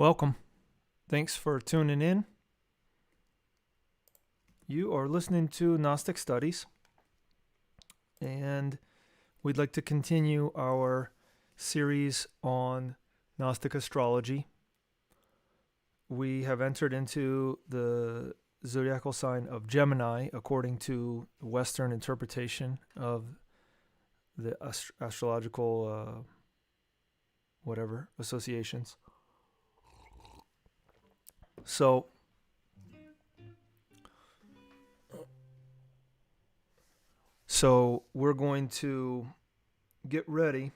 Welcome. Thanks for tuning in. You are listening to Gnostic Studies, and we'd like to continue our series on Gnostic astrology. We have entered into the zodiacal sign of Gemini according to the Western interpretation of the astrological associations. So we're going to get ready.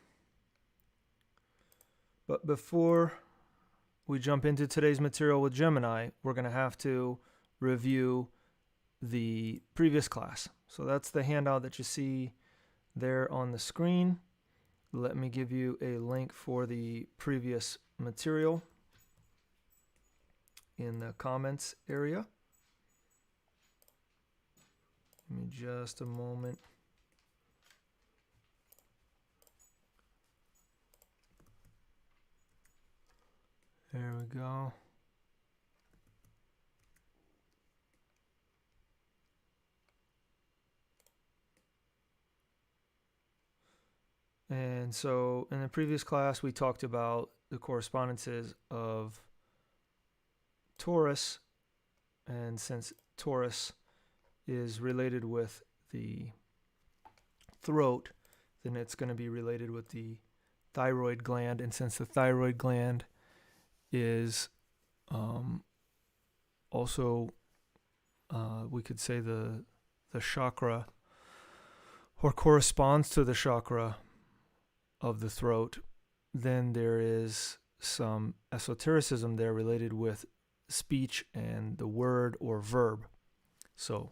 But before we jump into today's material with Gemini, we're going to have to review the previous class. So that's the handout that you see there on the screen. Let me give you a link for the previous material in the comments area. Give me just a moment. There we go. And so in the previous class, we talked about the correspondences of Taurus, and since Taurus is related with the throat, then it's going to be related with the thyroid gland, and since the thyroid gland is also we could say the chakra, or corresponds to the chakra of the throat, then there is some esotericism there related with speech and the word or verb. So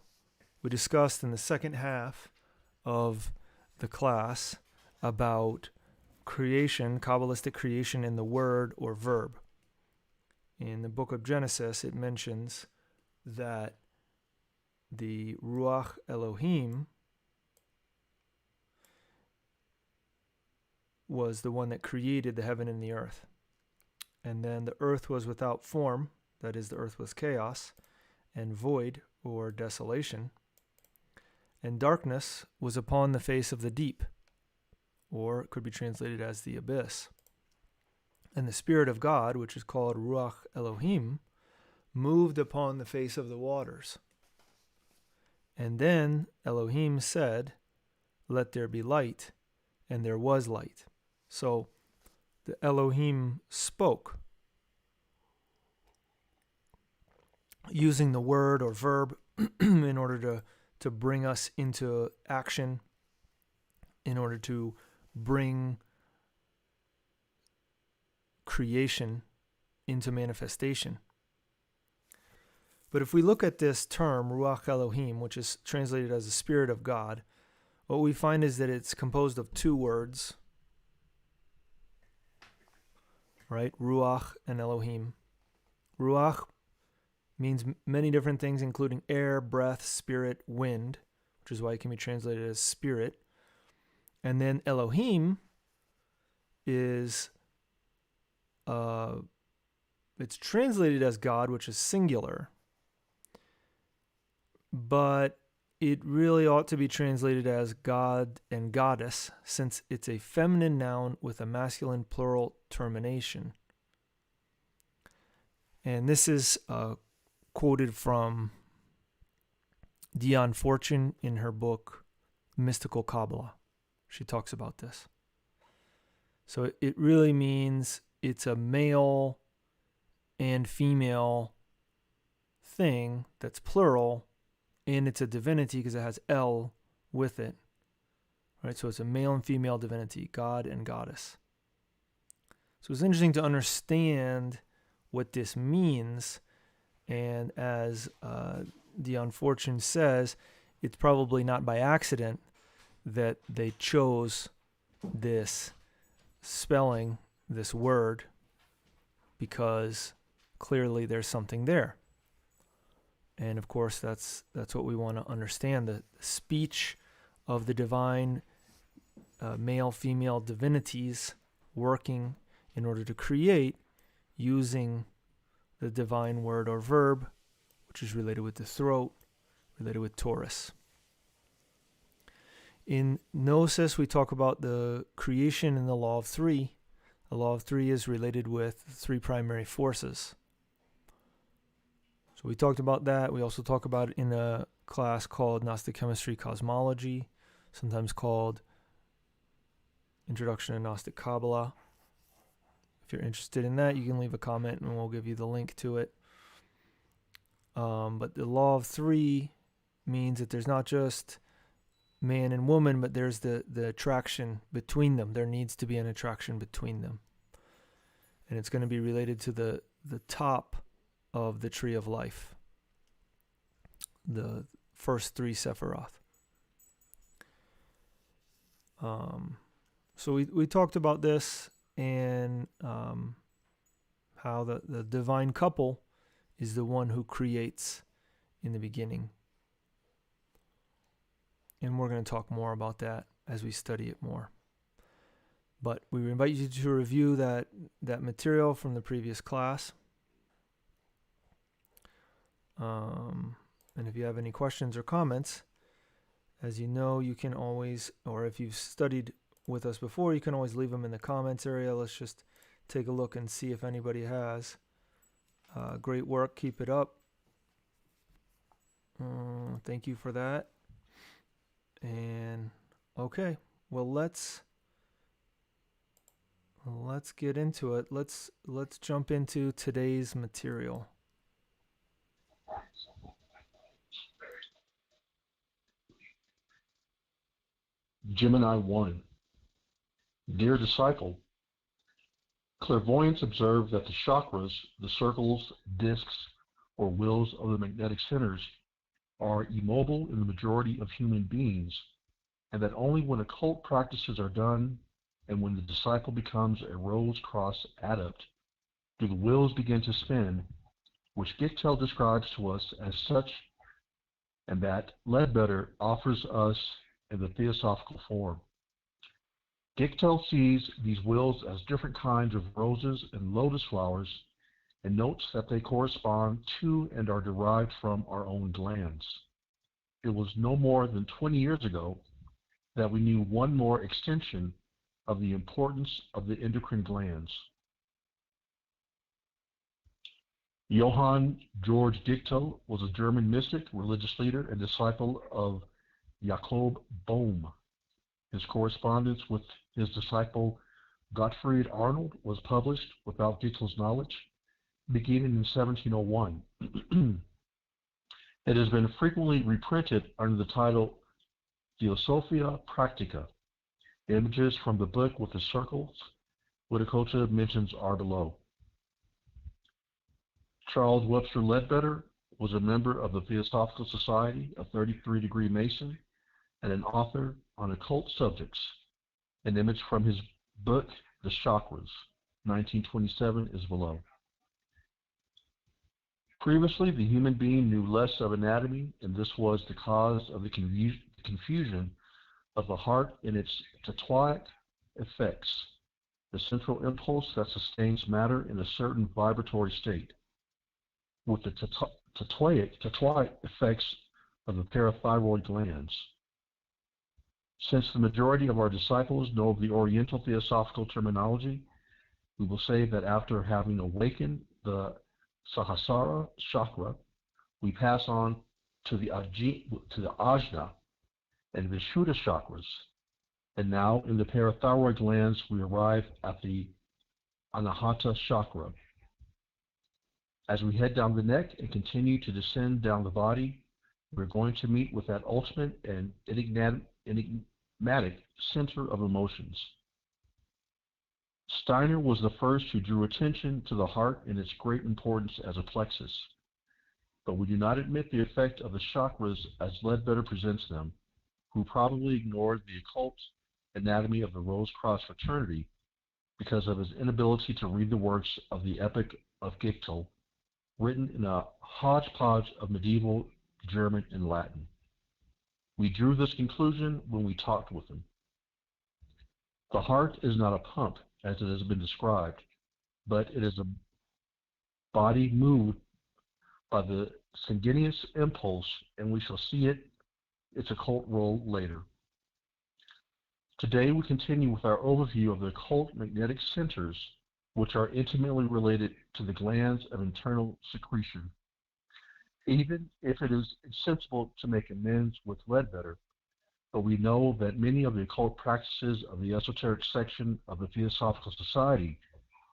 we discussed in the second half of the class about creation, Kabbalistic creation in the word or verb. In the book of Genesis, it mentions that the Ruach Elohim was the one that created the heaven and the earth. And then the earth was without form, that is, the earth was chaos and void or desolation. And darkness was upon the face of the deep, or it could be translated as the abyss. And the Spirit of God, which is called Ruach Elohim, moved upon the face of the waters. And then Elohim said, "Let there be light," and there was light. So the Elohim spoke, using the word or verb in order to bring us into action, in order to bring creation into manifestation. But if we look at this term, Ruach Elohim, which is translated as the Spirit of God, what we find is that it's composed of two words, right? Ruach and Elohim. Ruach means many different things, including air, breath, spirit, wind, which is why it can be translated as spirit. And then Elohim is, it's translated as God, which is singular, but it really ought to be translated as God and Goddess, since it's a feminine noun with a masculine plural termination. And this is quoted from Dion Fortune in her book, Mystical Kabbalah. She talks about this. So it really means it's a male and female thing that's plural, and it's a divinity because it has El with it. Right? So it's a male and female divinity, God and Goddess. So it's interesting to understand what this means. And as Dion Fortune says, it's probably not by accident that they chose this spelling, this word, because clearly there's something there. And of course, that's what we want to understand, the speech of the divine male-female divinities working in order to create using the divine word or verb, which is related with the throat, related with Taurus. In Gnosis, we talk about the creation and the law of three. The law of three is related with three primary forces. So we talked about that. We also talk about it in a class called Gnostic Chemistry Cosmology, sometimes called Introduction to Gnostic Kabbalah. If you're interested in that, you can leave a comment and we'll give you the link to it. But the law of three means that there's not just man and woman, but there's the attraction between them. There needs to be an attraction between them. And it's going to be related to the top of the tree of life, the first three Sephiroth. So we talked about this and how the divine couple is the one who creates in the beginning. And we're going to talk more about that as we study it more. But we invite you to review that material from the previous class. And if you have any questions or comments, as you know, you can always, or if you've studied with us before, you can always leave them in the comments area. Let's just take a look and see if anybody has. Great work. Keep it up. Thank you for that. And okay, well, let's get into it. Let's jump into today's material. Gemini 1. Dear disciple, clairvoyants observe that the chakras, the circles, discs, or wheels of the magnetic centers, are immobile in the majority of human beings, and that only when occult practices are done and when the disciple becomes a rose-cross adept do the wheels begin to spin, which Gictel describes to us as such, and that Ledbetter offers us in the theosophical form. Gictel sees these wheels as different kinds of roses and lotus flowers and notes that they correspond to and are derived from our own glands. It was no more than 20 years ago that we knew one more extension of the importance of the endocrine glands. Johann Georg Gictel was a German mystic, religious leader, and disciple of Jakob Bohm. His correspondence with his disciple Gottfried Arnold was published without Gictel's knowledge, beginning in 1701. It has been frequently reprinted under the title Theosophia Practica. Images from the book with the circles Huiracocha mentions are below. Charles Webster Ledbetter was a member of the Theosophical Society, a 33-degree Mason, and an author on occult subjects. An image from his book, The Chakras, 1927, is below. Previously, the human being knew less of anatomy, and this was the cause of the confusion of the heart in its tatoic effects, the central impulse that sustains matter in a certain vibratory state, with the tatoic effects of the parathyroid glands. Since the majority of our disciples know of the Oriental theosophical terminology, we will say that after having awakened the Sahasrara chakra, we pass on to the Ajna and Vishuddha chakras, and now in the parathyroid glands we arrive at the Anahata chakra. As we head down the neck and continue to descend down the body, we're going to meet with that ultimate and enigmatic center of emotions. Steiner was the first who drew attention to the heart and its great importance as a plexus, but we do not admit the effect of the chakras as Ledbetter presents them, who probably ignored the occult anatomy of the Rose-Cross fraternity because of his inability to read the works of the Epic of Gictel, written in a hodgepodge of medieval German and Latin. We drew this conclusion when we talked with him. The heart is not a pump, as it has been described, but it is a body moved by the sanguineous impulse, and we shall see its occult role later. Today we continue with our overview of the occult magnetic centers, which are intimately related to the glands of internal secretion. Even if it is sensible to make amends with Ledbetter, but we know that many of the occult practices of the esoteric section of the Theosophical Society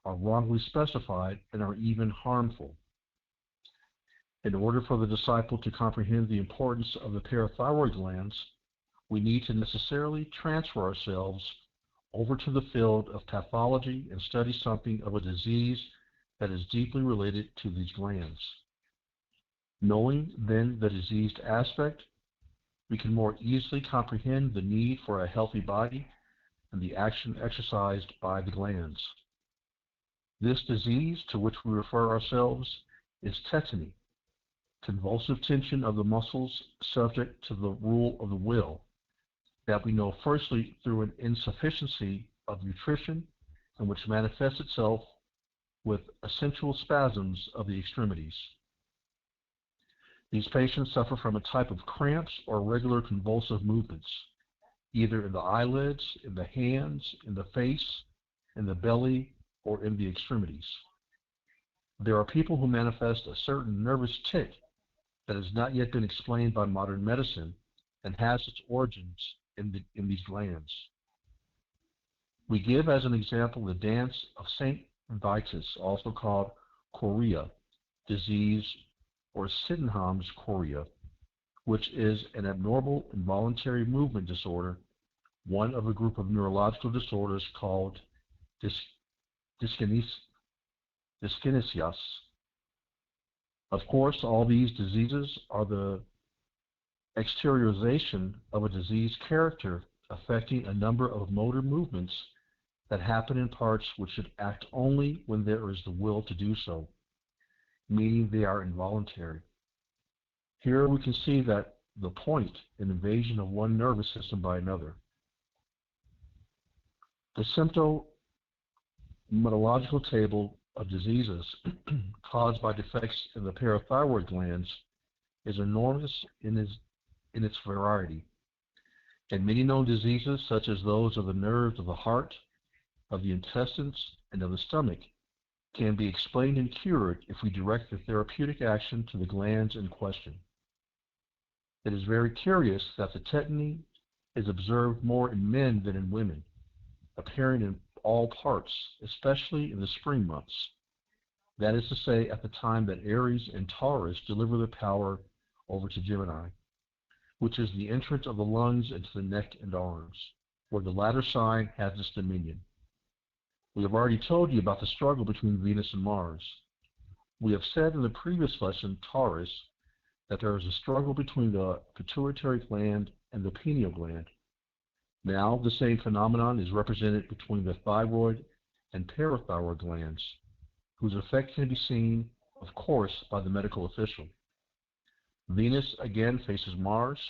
are wrongly specified and are even harmful. In order for the disciple to comprehend the importance of the parathyroid glands, we need to necessarily transfer ourselves over to the field of pathology and study something of a disease that is deeply related to these glands. Knowing then the diseased aspect, we can more easily comprehend the need for a healthy body and the action exercised by the glands. This disease to which we refer ourselves is tetany, convulsive tension of the muscles subject to the rule of the will, that we know firstly through an insufficiency of nutrition and which manifests itself with essential spasms of the extremities. These patients suffer from a type of cramps or regular convulsive movements, either in the eyelids, in the hands, in the face, in the belly, or in the extremities. There are people who manifest a certain nervous tic that has not yet been explained by modern medicine and has its origins in these glands. We give as an example the dance of Saint Vitus, also called chorea disease or Sydenham's chorea, which is an abnormal involuntary movement disorder, one of a group of neurological disorders called dyskinesias. Of course, all these diseases are the exteriorization of a diseased character affecting a number of motor movements that happen in parts which should act only when there is the will to do so, meaning they are involuntary. Here we can see that the point in invasion of one nervous system by another. The symptomatological table of diseases caused by defects in the parathyroid glands is enormous in its variety, and many known diseases, such as those of the nerves of the heart, of the intestines, and of the stomach, can be explained and cured if we direct the therapeutic action to the glands in question. It is very curious that the tetany is observed more in men than in women, appearing in all parts, especially in the spring months. That is to say, at the time that Aries and Taurus deliver their power over to Gemini, which is the entrance of the lungs into the neck and arms, where the latter sign has its dominion. We have already told you about the struggle between Venus and Mars. We have said in the previous lesson, Taurus, that there is a struggle between the pituitary gland and the pineal gland. Now, the same phenomenon is represented between the thyroid and parathyroid glands, whose effect can be seen, of course, by the medical official. Venus again faces Mars,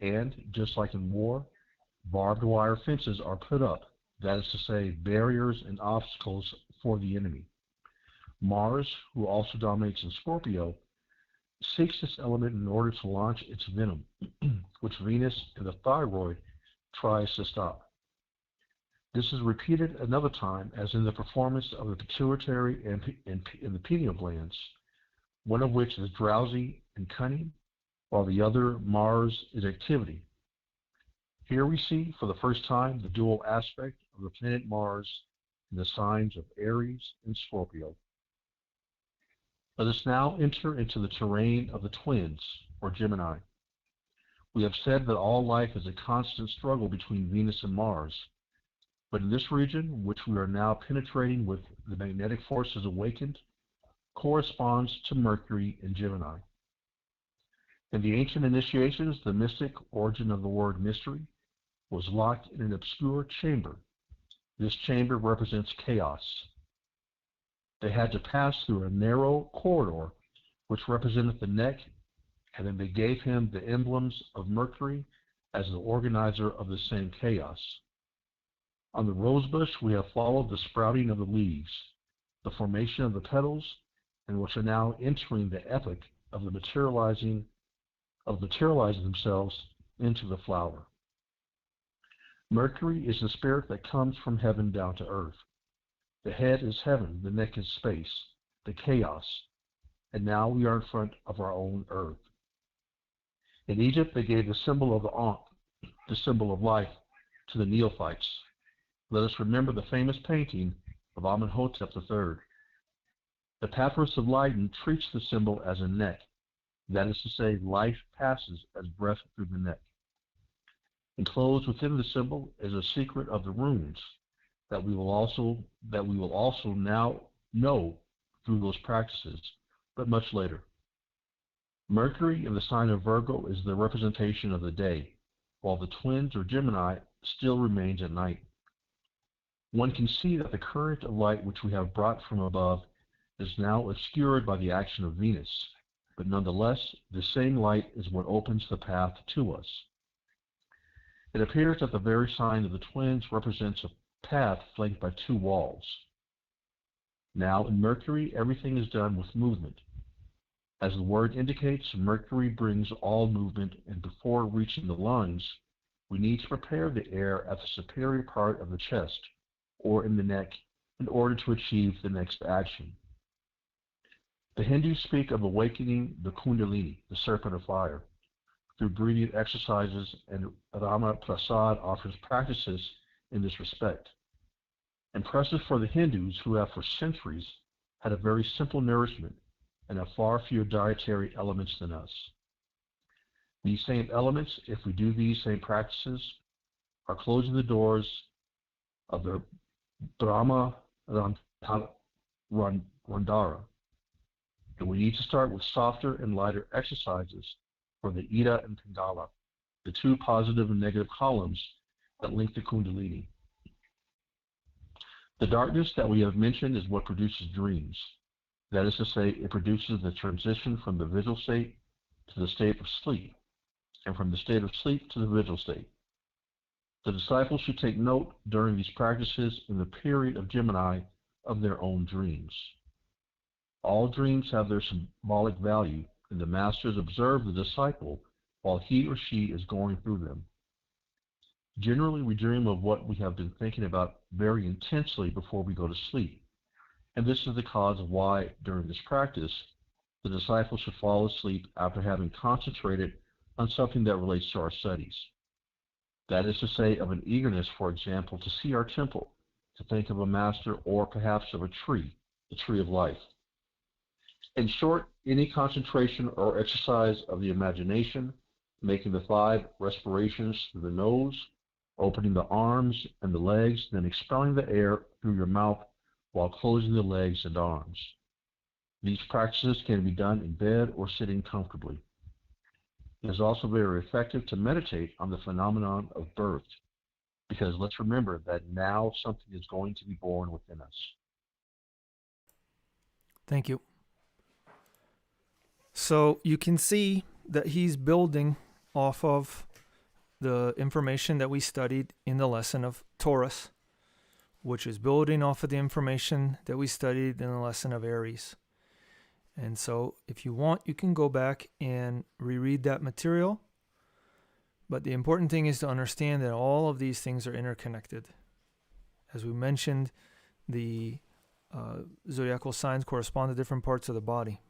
and, just like in war, barbed wire fences are put up, that is to say, barriers and obstacles for the enemy. Mars, who also dominates in Scorpio, seeks this element in order to launch its venom, which Venus and the thyroid tries to stop. This is repeated another time, as in the performance of the pituitary and the pineal glands, one of which is drowsy and cunning, while the other, Mars, is activity. Here we see, for the first time, the dual aspect of the planet Mars in the signs of Aries and Scorpio. Let us now enter into the terrain of the twins, or Gemini. We have said that all life is a constant struggle between Venus and Mars, but in this region, which we are now penetrating with the magnetic forces awakened, corresponds to Mercury and Gemini. In the ancient initiations, the mystic origin of the word mystery was locked in an obscure chamber. This chamber represents chaos. They had to pass through a narrow corridor which represented the neck, and then they gave him the emblems of Mercury as the organizer of the same chaos. On the rosebush, we have followed the sprouting of the leaves, the formation of the petals, and which are now entering the epoch of the materializing themselves into the flower. Mercury is the spirit that comes from heaven down to earth. The head is heaven, the neck is space, the chaos, and now we are in front of our own earth. In Egypt, they gave the symbol of the Ankh, the symbol of life, to the neophytes. Let us remember the famous painting of Amenhotep III. The Papyrus of Leiden treats the symbol as a neck. That is to say, life passes as breath through the neck. Enclosed within the symbol is a secret of the runes that we will also now know through those practices, but much later. Mercury in the sign of Virgo is the representation of the day, while the twins or Gemini still remains at night. One can see that the current of light which we have brought from above is now obscured by the action of Venus, but nonetheless, the same light is what opens the path to us. It appears that the very sign of the twins represents a path flanked by two walls. Now, in Mercury, everything is done with movement. As the word indicates, Mercury brings all movement, and before reaching the lungs, we need to prepare the air at the superior part of the chest, or in the neck, in order to achieve the next action. The Hindus speak of awakening the Kundalini, the serpent of fire, through breathing exercises, and Rama Prasad offers practices in this respect. Impressive for the Hindus, who have for centuries had a very simple nourishment and have far fewer dietary elements than us. These same elements, if we do these same practices, are closing the doors of the Brahma Randara. And we need to start with softer and lighter exercises for the Ida and Pingala, the two positive and negative columns that link the Kundalini. The darkness that we have mentioned is what produces dreams. That is to say, it produces the transition from the visual state to the state of sleep, and from the state of sleep to the visual state. The disciples should take note during these practices in the period of Gemini of their own dreams. All dreams have their symbolic value, and the masters observe the disciple while he or she is going through them. Generally, we dream of what we have been thinking about very intensely before we go to sleep, and this is the cause of why, during this practice, the disciple should fall asleep after having concentrated on something that relates to our studies. That is to say, of an eagerness, for example, to see our temple, to think of a master, or perhaps of a tree, the tree of life. In short, any concentration or exercise of the imagination, making the 5 respirations through the nose, opening the arms and the legs, then expelling the air through your mouth while closing the legs and arms. These practices can be done in bed or sitting comfortably. It is also very effective to meditate on the phenomenon of birth, because let's remember that now something is going to be born within us. Thank you. So you can see that he's building off of the information that we studied in the lesson of Taurus, which is building off of the information that we studied in the lesson of Aries. And so if you want, you can go back and reread that material. But the important thing is to understand that all of these things are interconnected. As we mentioned, the zodiacal signs correspond to different parts of the body.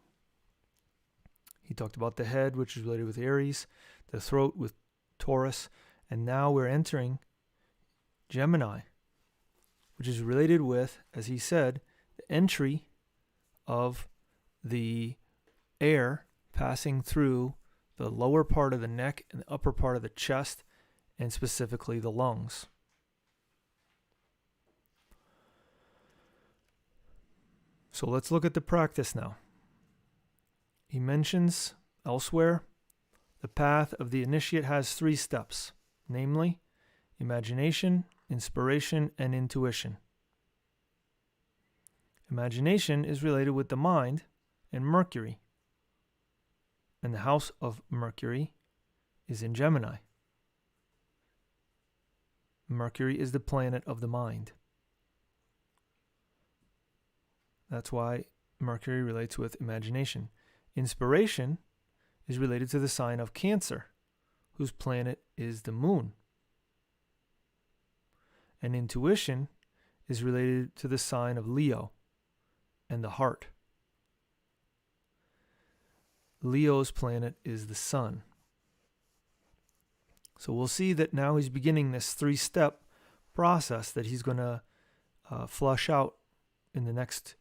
He talked about the head, which is related with Aries, the throat with Taurus, and now we're entering Gemini, which is related with, as he said, the entry of the air passing through the lower part of the neck and the upper part of the chest, and specifically the lungs. So let's look at the practice now. He mentions elsewhere the path of the initiate has 3 steps, namely imagination, inspiration, and intuition. Imagination is related with the mind and Mercury, and the house of Mercury is in Gemini. Mercury is the planet of the mind. That's why Mercury relates with imagination. Inspiration is related to the sign of Cancer, whose planet is the moon. And intuition is related to the sign of Leo and the heart. Leo's planet is the sun. So we'll see that now he's beginning this 3-step process that he's going to flush out in the next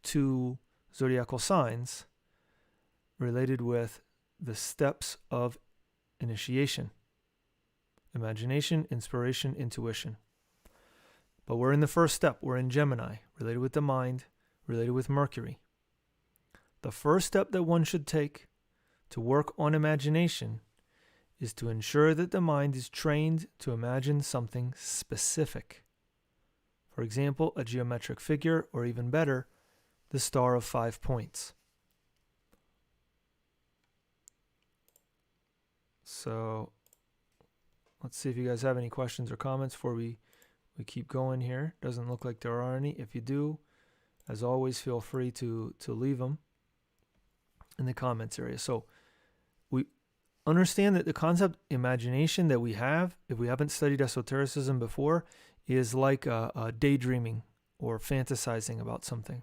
2 zodiacal signs related with the steps of initiation: imagination, inspiration, intuition. But we're in the first step. We're in Gemini, related with the mind, related with Mercury. The first step that one should take to work on imagination is to ensure that the mind is trained to imagine something specific. For example, a geometric figure, or even better, the star of 5 points. So let's see if you guys have any questions or comments before we keep going here. Doesn't look like there are any. If you do, as always, feel free to leave them in the comments area. So we understand that the concept imagination that we have, if we haven't studied esotericism before, is like a daydreaming or fantasizing about something.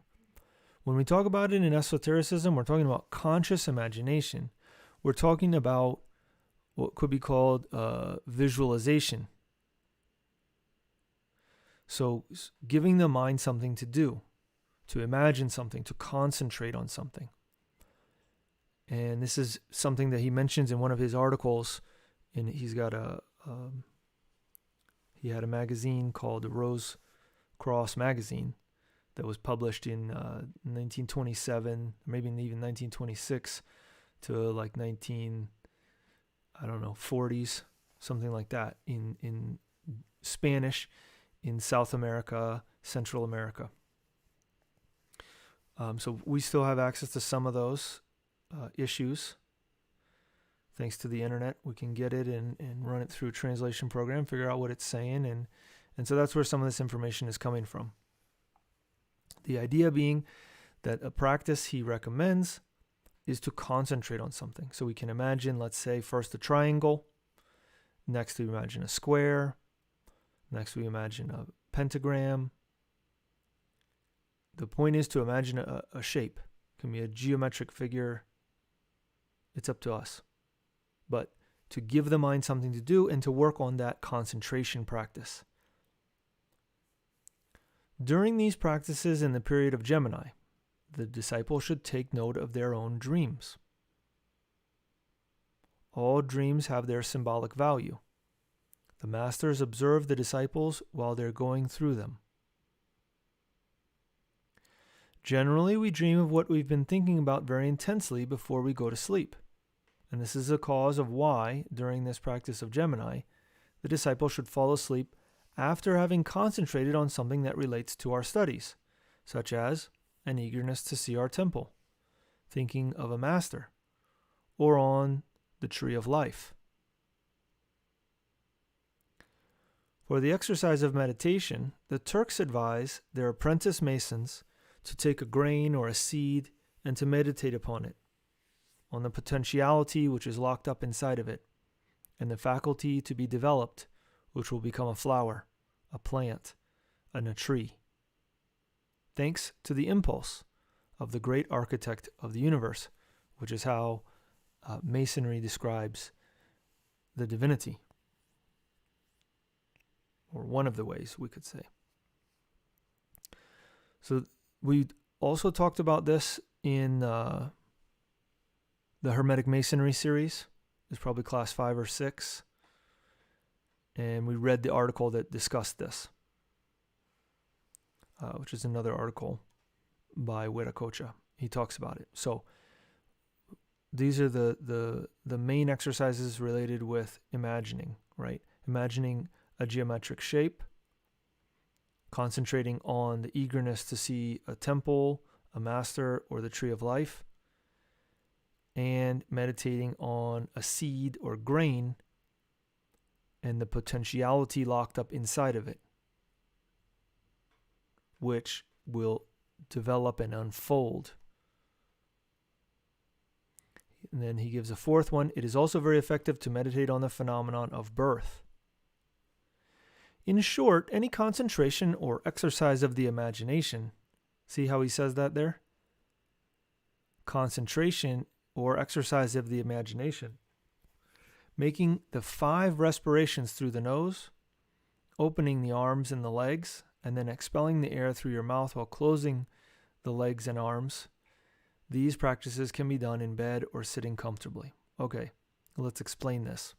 When we talk about it in esotericism, we're talking about conscious imagination. We're talking about what could be called visualization. So giving the mind something to do, to imagine something, to concentrate on something. And this is something that he mentions in one of his articles. And he's got he had a magazine called the Rose Cross Magazine that was published in 1927, maybe even 1926 to like 40s, something like that, in Spanish, in South America, Central America. So we still have access to some of those issues. Thanks to the internet, we can get it and run it through a translation program, figure out what it's saying, and so that's where some of this information is coming from. The idea being that a practice he recommends is to concentrate on something. So we can imagine, let's say, first a triangle, next we imagine a square, next we imagine a pentagram. The point is to imagine a shape. It can be a geometric figure. It's up to us. But to give the mind something to do and to work on that concentration practice. During these practices in the period of Gemini, the disciple should take note of their own dreams. All dreams have their symbolic value. The masters observe the disciples while they're going through them. Generally, we dream of what we've been thinking about very intensely before we go to sleep. And this is a cause of why, during this practice of Gemini, the disciple should fall asleep after having concentrated on something that relates to our studies, such as an eagerness to see our temple, thinking of a master, or on the tree of life. For the exercise of meditation, the Turks advise their apprentice masons to take a grain or a seed and to meditate upon it, on the potentiality which is locked up inside of it, and the faculty to be developed, which will become a flower, a plant, and a tree. Thanks to the impulse of the great architect of the universe, which is how Masonry describes the divinity, or one of the ways we could say. So we also talked about this in the Hermetic Masonry series. It's probably class 5 or 6. And we read the article that discussed this, which is another article by Huiracocha. He talks about it. So these are the main exercises related with imagining, right? Imagining a geometric shape, concentrating on the eagerness to see a temple, a master, or the tree of life, and meditating on a seed or grain and the potentiality locked up inside of it, which will develop and unfold And then he gives a fourth one. It is also very effective to meditate on the phenomenon of birth. In short, any concentration or exercise of the imagination, see how he says that there? Concentration or exercise of the imagination. Making the 5 respirations through the nose, opening the arms and the legs, and then expelling the air through your mouth while closing the legs and arms. These practices can be done in bed or sitting comfortably. Okay, let's explain this.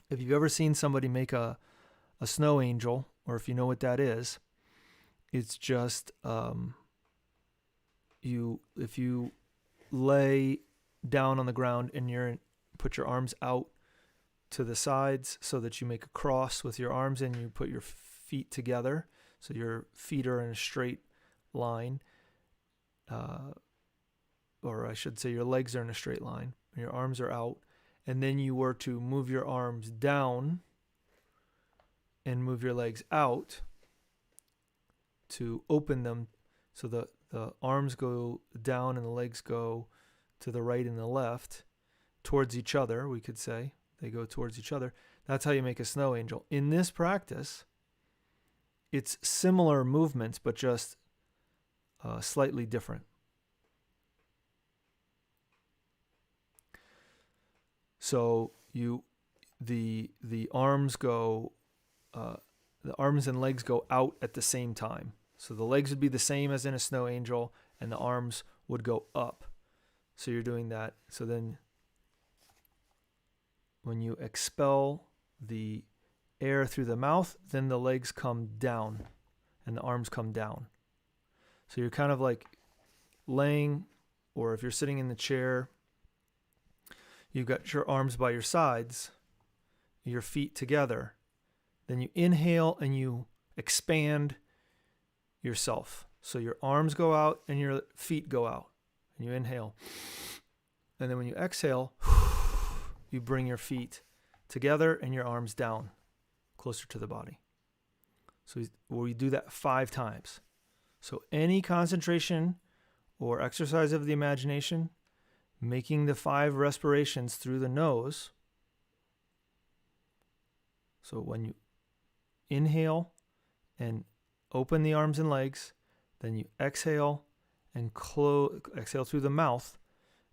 If you've ever seen somebody make a snow angel, or if you know what that is, it's just if you lay down on the ground and put your arms out to the sides so that you make a cross with your arms and you put your feet together, so your feet are in a straight line, or I should say your legs are in a straight line, and your arms are out, and then you were to move your arms down and move your legs out to open them, so the arms go down and the legs go to the right and the left towards each other, we could say. They go towards each other. That's how you make a snow angel. In this practice, it's similar movements, but just slightly different. So the arms go, the arms and legs go out at the same time. So the legs would be the same as in a snow angel, and the arms would go up. So you're doing that. So then when you expel the air through the mouth, then the legs come down and the arms come down. So you're kind of like laying, or if you're sitting in the chair, you've got your arms by your sides, your feet together. Then you inhale and you expand yourself. So your arms go out and your feet go out. And you inhale. And then when you exhale, you bring your feet together and your arms down, closer to the body. So we do that 5 times. So any concentration or exercise of the imagination, making the 5 respirations through the nose. So when you inhale and open the arms and legs, then you exhale and exhale through the mouth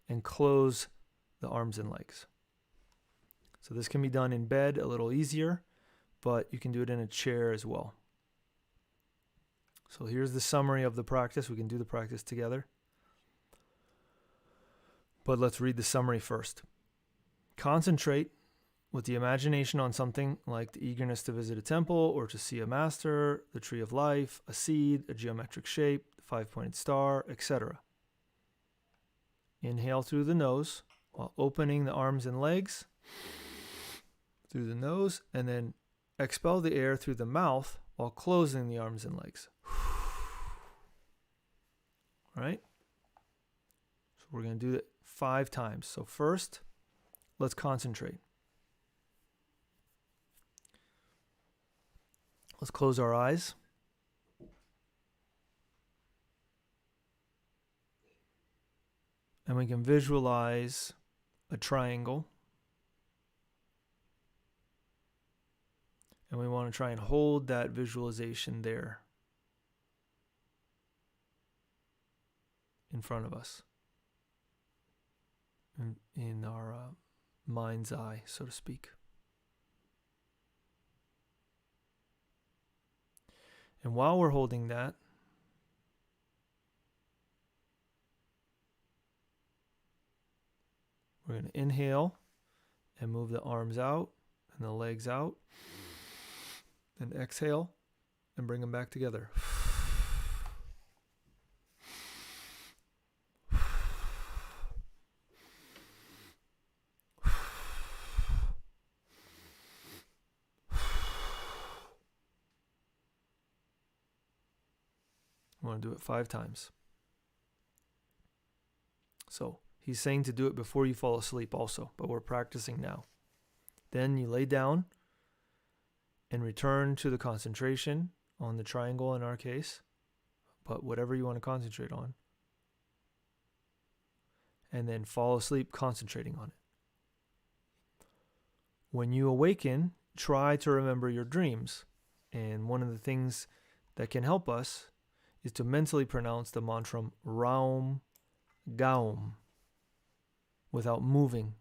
and close the arms and legs. So this can be done in bed a little easier, but you can do it in a chair as well. So here's the summary of the practice. We can do the practice together. But let's read the summary first. Concentrate with the imagination on something like the eagerness to visit a temple or to see a master, the tree of life, a seed, a geometric shape, the 5-pointed star, etc. Inhale through the nose while opening the arms and legs through the nose, and then expel the air through the mouth while closing the arms and legs. All right? So we're going to do it 5 times. So first, let's concentrate. Let's close our eyes. And we can visualize a triangle. And we want to try and hold that visualization there in front of us, in our mind's eye, so to speak. And while we're holding that, we're going to inhale and move the arms out and the legs out. And exhale and bring them back together. I want to do it 5 times. So he's saying to do it before you fall asleep also, but we're practicing now. Then you lay down and return to the concentration on the triangle in our case, but whatever you want to concentrate on. and then fall asleep concentrating on it. When you awaken, try to remember your dreams. And one of the things that can help us is to mentally pronounce the mantra Raum Gaum without moving.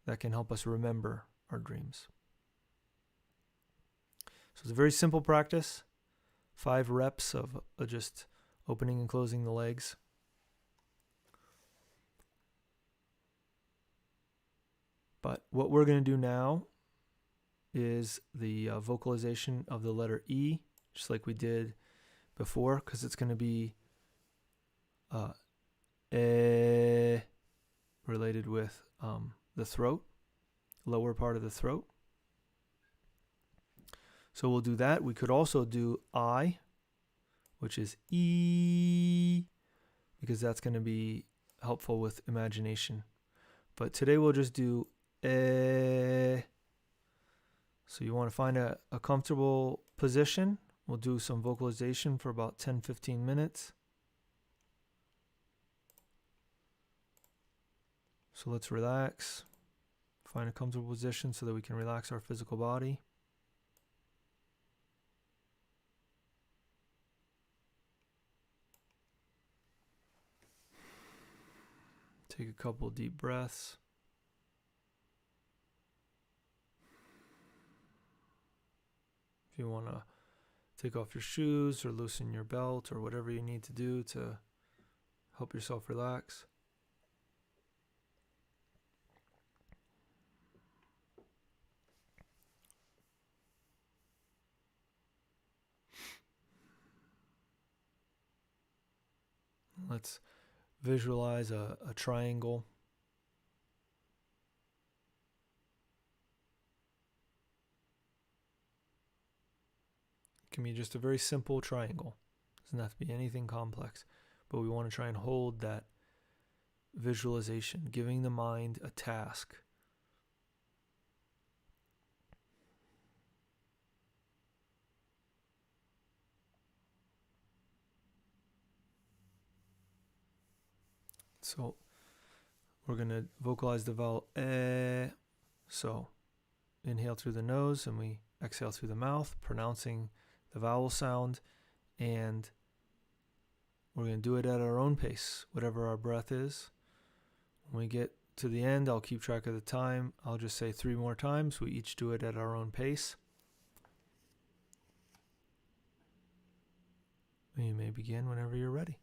That can help us remember our dreams. So it's a very simple practice. 5 reps of just opening and closing the legs. But what we're going to do now is the vocalization of the letter E, just like we did before, because it's going to be related with the throat, lower part of the throat. So we'll do that. We could also do I, which is E, because that's going to be helpful with imagination. But today we'll just do So you want to find a comfortable position. We'll do some vocalization for about 10-15 minutes. So let's relax. Find a comfortable position so that we can relax our physical body. Take a couple deep breaths. If you want to take off your shoes or loosen your belt or whatever you need to do to help yourself relax. Let's visualize a triangle. It can be just a very simple triangle. It doesn't have to be anything complex, but we want to try and hold that visualization, giving the mind a task. So we're going to vocalize the vowel eh. So inhale through the nose and we exhale through the mouth, pronouncing the vowel sound, and we're going to do it at our own pace, whatever our breath is. When we get to the end, I'll keep track of the time. I'll just say 3 more times. We each do it at our own pace. And you may begin whenever you're ready.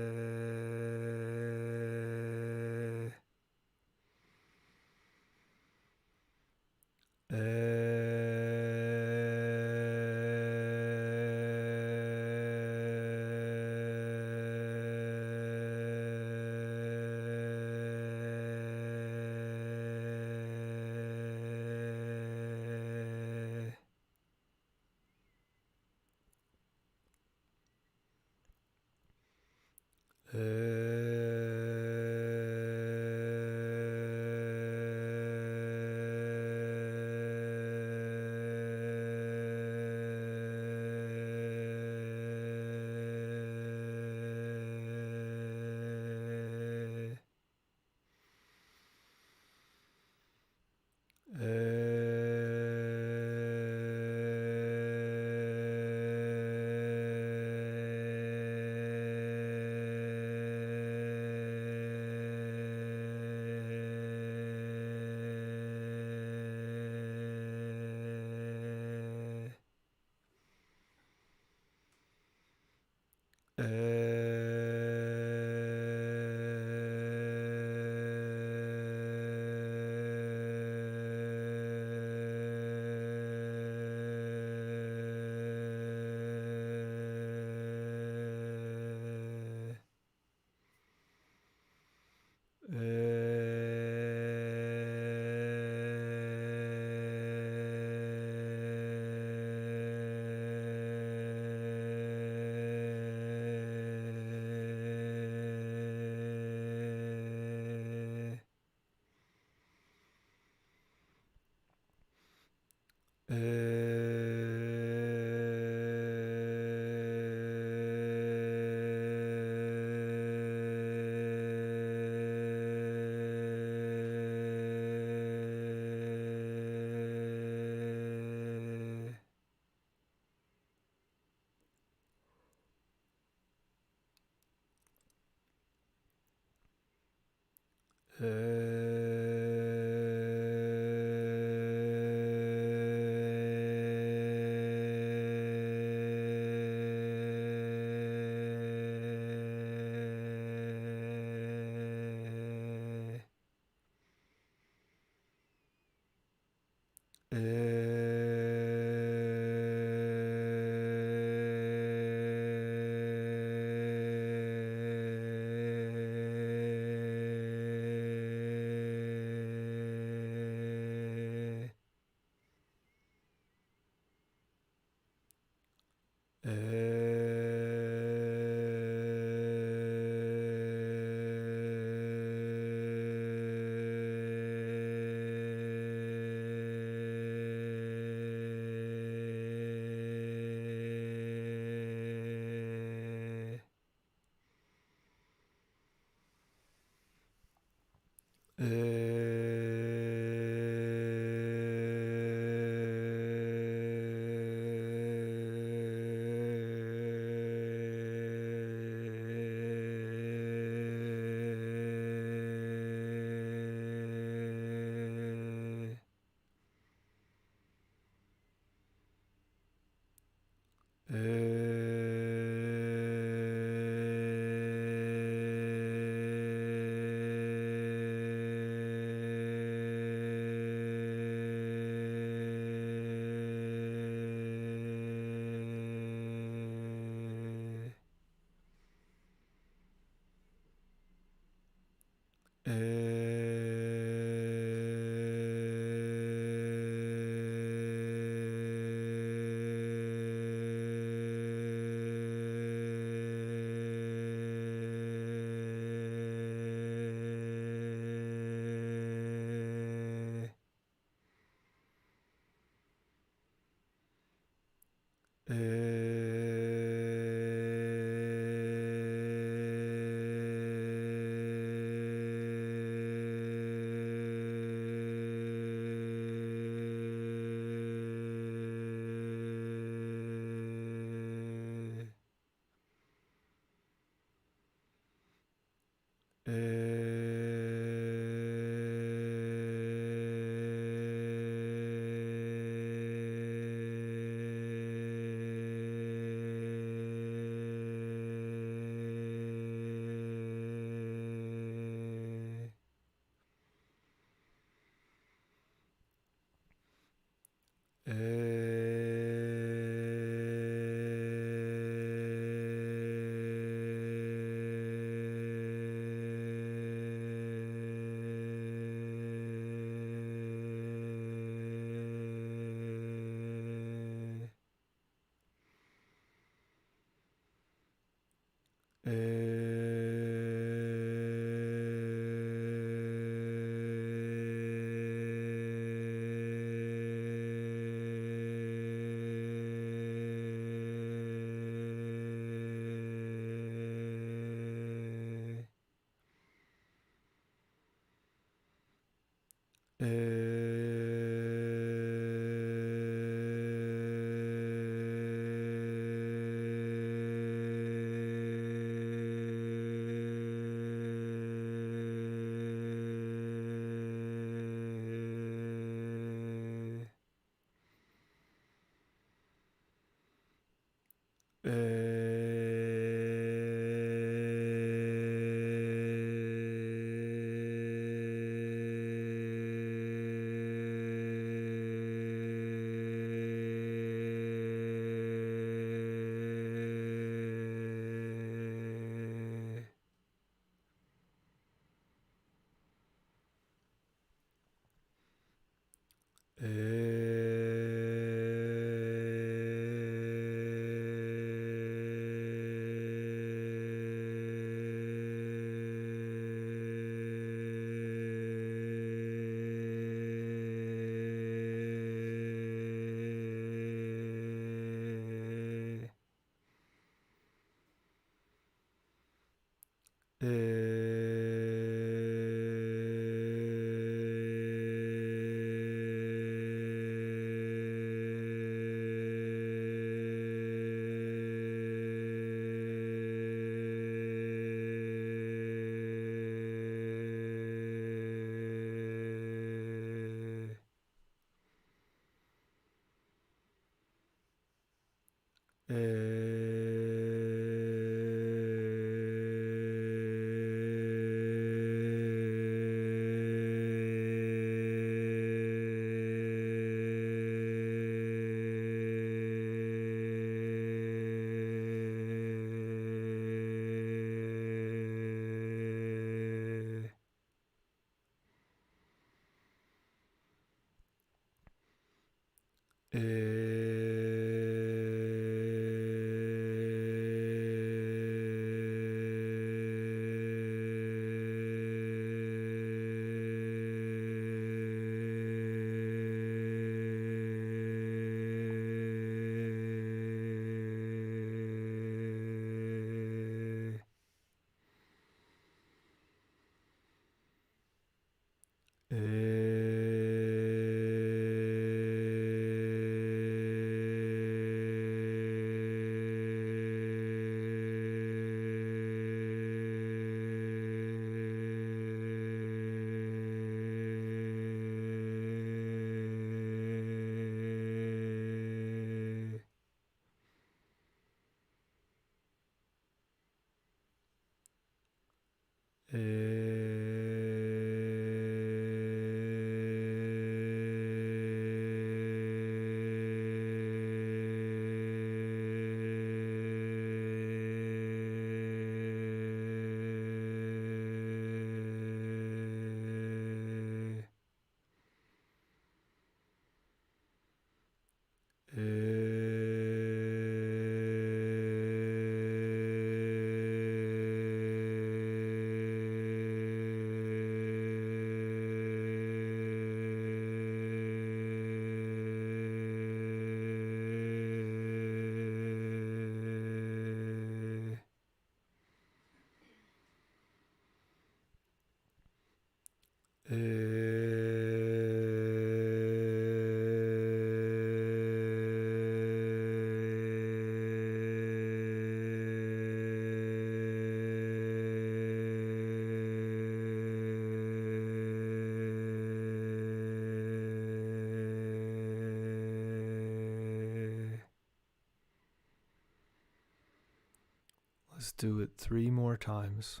Let's do it 3 more times.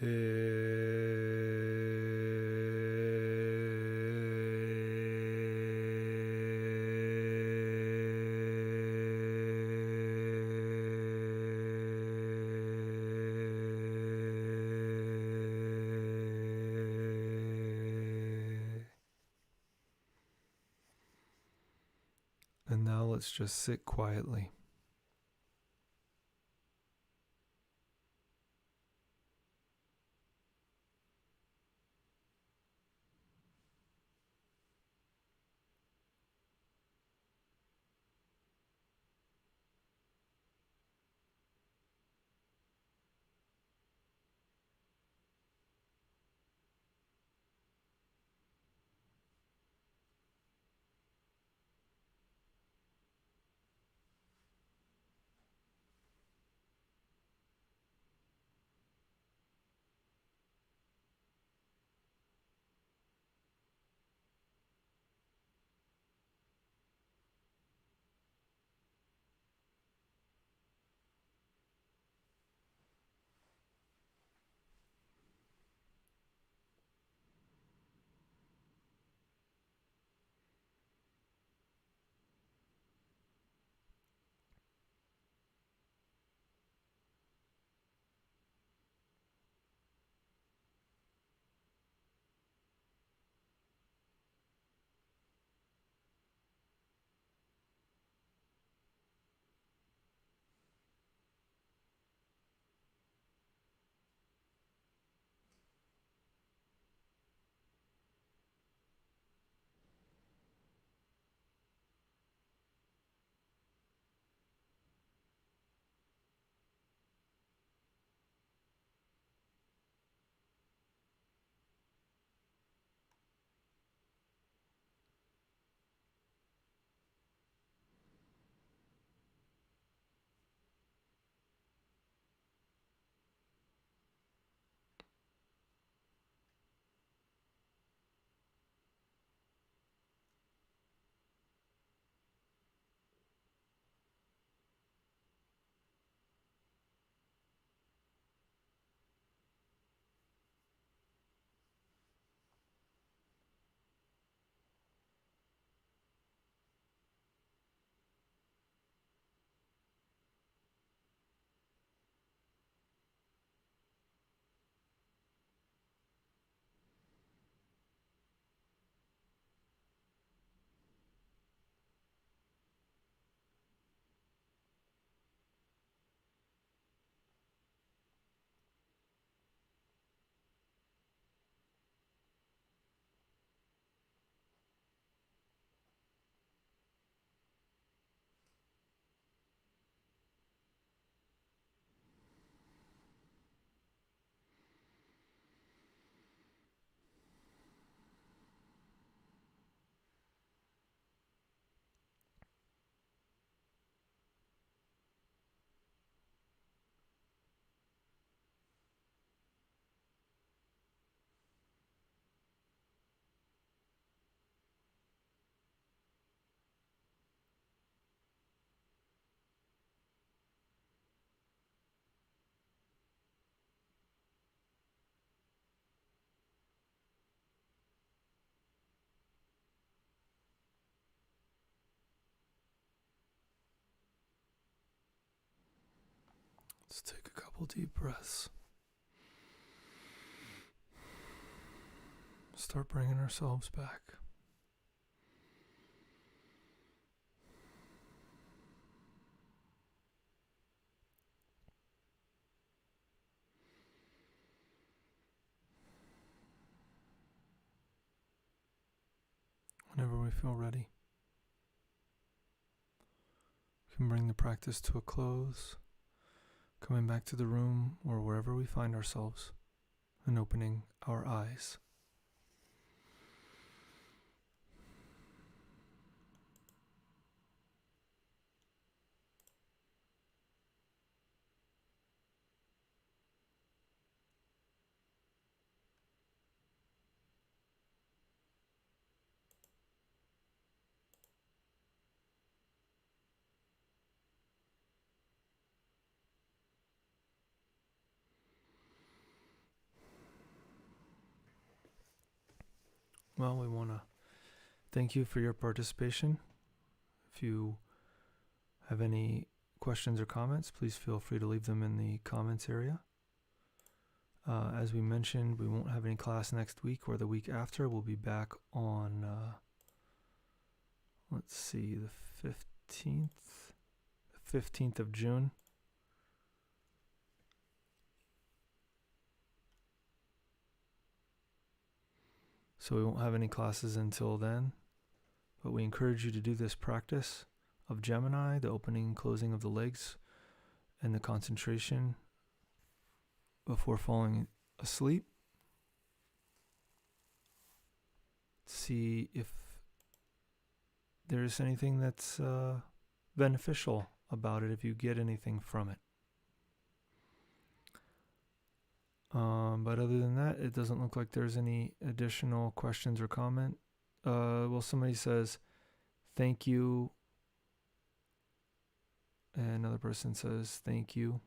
And now let's just sit quietly. Let's take a couple deep breaths. Start bringing ourselves back. Whenever we feel ready, we can bring the practice to a close, coming back to the room or wherever we find ourselves and opening our eyes. Well, we want to thank you for your participation. If you have any questions or comments, please feel free to leave them in the comments area. As we mentioned, we won't have any class next week or the week after. We'll be back on, let's see, the 15th of June. So we won't have any classes until then. But we encourage you to do this practice of Gemini, the opening and closing of the legs, and the concentration before falling asleep. See if there's anything that's beneficial about it, if you get anything from it. But other than that, it doesn't look like there's any additional questions or comment. Well, somebody says, thank you. And another person says, thank you.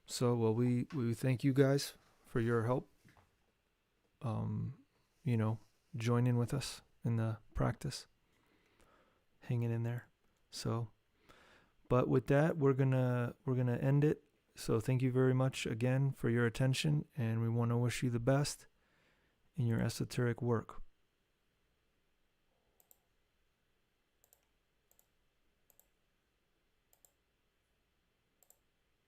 So, well, we thank you guys for your help. Joining with us in the practice. Hanging in there. So, but with that, we're gonna end it. So thank you very much again for your attention, and we want to wish you the best in your esoteric work.